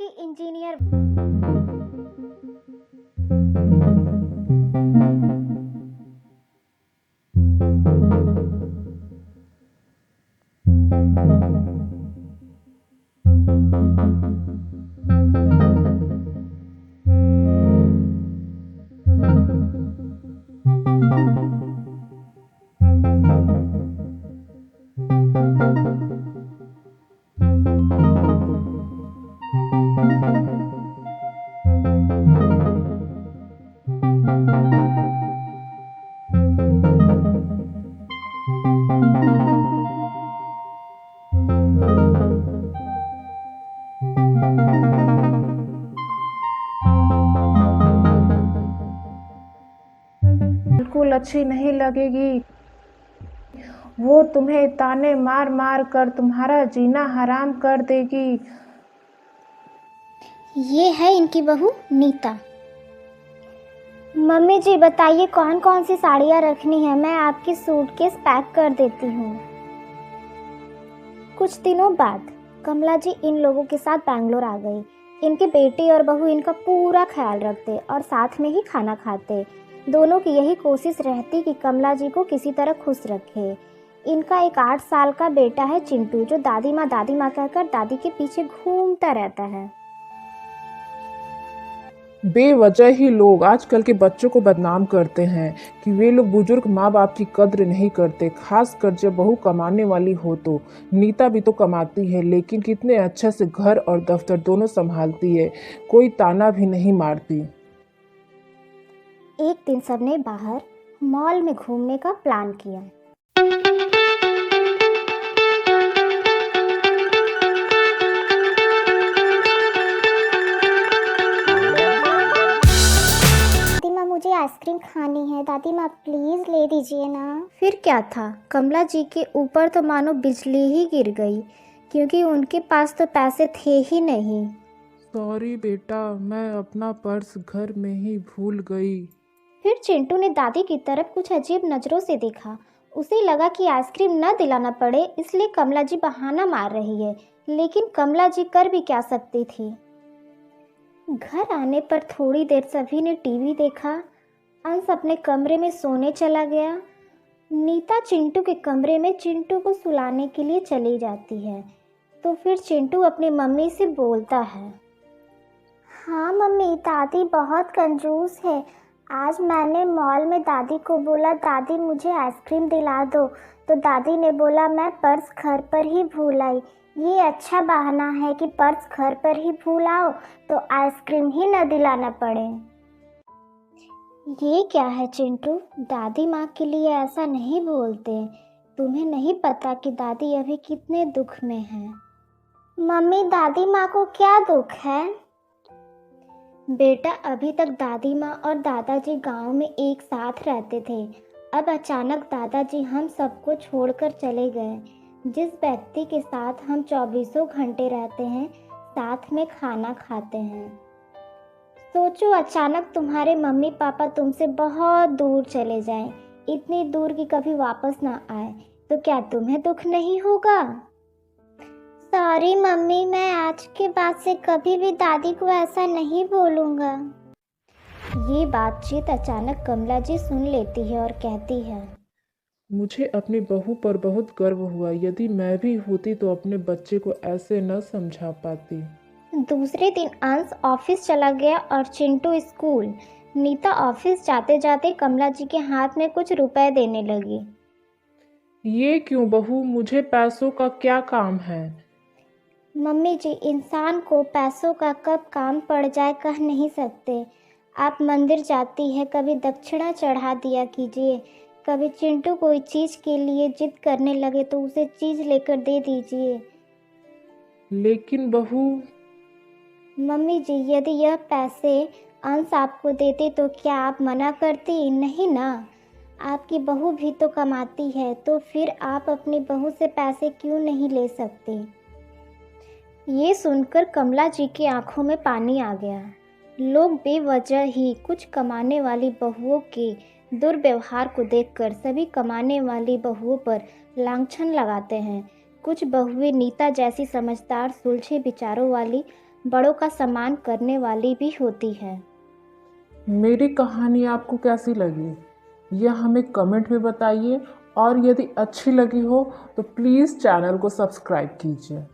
कि इंजीनियर बिल्कुल अच्छी नहीं लगेगी। वो तुम्हें ताने मार मार कर तुम्हारा जीना हराम कर देगी। ये है इनकी बहू नीता। मम्मी जी बताइए कौन कौन सी साड़ियाँ रखनी है, मैं आपकी सूटकेस पैक कर देती हूँ। कुछ दिनों बाद कमला जी इन लोगों के साथ बैंगलोर आ गई। इनके बेटे और बहू इनका पूरा ख्याल रखते और साथ में ही खाना खाते। दोनों की यही कोशिश रहती कि कमला जी को किसी तरह खुश रखे। इनका एक 8 साल का बेटा है चिंटू, जो दादी माँ कहकर दादी के पीछे घूमता रहता है। बेवजह ही लोग आजकल के बच्चों को बदनाम करते हैं कि वे लोग बुजुर्ग माँ बाप की कद्र नहीं करते, खास कर जब बहू कमाने वाली हो तो। नीता भी तो कमाती है, लेकिन कितने अच्छे से घर और दफ्तर दोनों संभालती है, कोई ताना भी नहीं मारती। एक दिन सबने बाहर मॉल में घूमने का प्लान किया। दादी माँ मुझे आइसक्रीम खानी है, दादी माँ प्लीज ले दीजिए ना। फिर क्या था, कमला जी के ऊपर तो मानो बिजली ही गिर गई, क्योंकि उनके पास तो पैसे थे ही नहीं। सॉरी बेटा, मैं अपना पर्स घर में ही भूल गई। फिर चिंटू ने दादी की तरफ कुछ अजीब नज़रों से देखा। उसे लगा कि आइसक्रीम न दिलाना पड़े, इसलिए कमला जी बहाना मार रही है, लेकिन कमला जी कर भी क्या सकती थी। घर आने पर थोड़ी देर सभी ने टीवी देखा। अंश अपने कमरे में सोने चला गया। नीता चिंटू के कमरे में चिंटू को सुलाने के लिए चली जाती है, तो फिर चिंटू अपनी मम्मी से बोलता है, हाँ मम्मी, दादी बहुत कंजूस है। आज मैंने मॉल में दादी को बोला दादी मुझे आइसक्रीम दिला दो, तो दादी ने बोला मैं पर्स घर पर ही भूल आई। ये अच्छा बहाना है कि पर्स घर पर ही भूल आओ तो आइसक्रीम ही न दिलाना पड़े। ये क्या है चिंटू, दादी माँ के लिए ऐसा नहीं बोलते। तुम्हें नहीं पता कि दादी अभी कितने दुख में है। मम्मी दादी माँ को क्या दुख है? बेटा अभी तक दादी माँ और दादाजी गांव में एक साथ रहते थे। अब अचानक दादाजी हम सबको छोड़कर चले गए। जिस व्यक्ति के साथ हम 24 घंटे रहते हैं, साथ में खाना खाते हैं। सोचो अचानक तुम्हारे मम्मी पापा तुमसे बहुत दूर चले जाएं, इतनी दूर कि कभी वापस ना आए, तो क्या तुम्हें दुख नहीं होगा? सॉरी मम्मी, मैं आज के बाद से कभी भी दादी को ऐसा नहीं बोलूँगा। ये बातचीत अचानक कमला जी सुन लेती है और कहती है, मुझे अपनी बहू पर बहुत गर्व हुआ। यदि मैं भी होती तो अपने बच्चे को ऐसे न समझा पाती। दूसरे दिन अंश ऑफिस चला गया और चिंटू स्कूल। नीता ऑफिस जाते जाते कमला जी के हाथ में कुछ रुपए देने लगी। ये क्यों बहू, मुझे पैसों का क्या काम है? मम्मी जी, इंसान को पैसों का कब काम पड़ जाए कह नहीं सकते। आप मंदिर जाती है, कभी दक्षिणा चढ़ा दिया कीजिए। कभी चिंटू कोई चीज़ के लिए जिद करने लगे तो उसे चीज़ लेकर दे दीजिए। लेकिन बहू। मम्मी जी, यदि यह पैसे अंश आपको देते तो क्या आप मना करती? नहीं ना। आपकी बहू भी तो कमाती है, तो फिर आप अपनी बहू से पैसे क्यों नहीं ले सकते? ये सुनकर कमला जी की आंखों में पानी आ गया। लोग बेवजह ही कुछ कमाने वाली बहुओं के दुर्व्यवहार को देखकर सभी कमाने वाली बहुओं पर लांछन लगाते हैं। कुछ बहुएं नीता जैसी समझदार सुलझे विचारों वाली बड़ों का सम्मान करने वाली भी होती है। मेरी कहानी आपको कैसी लगी यह हमें कमेंट में बताइए और यदि अच्छी लगी हो तो प्लीज़ चैनल को सब्सक्राइब कीजिए।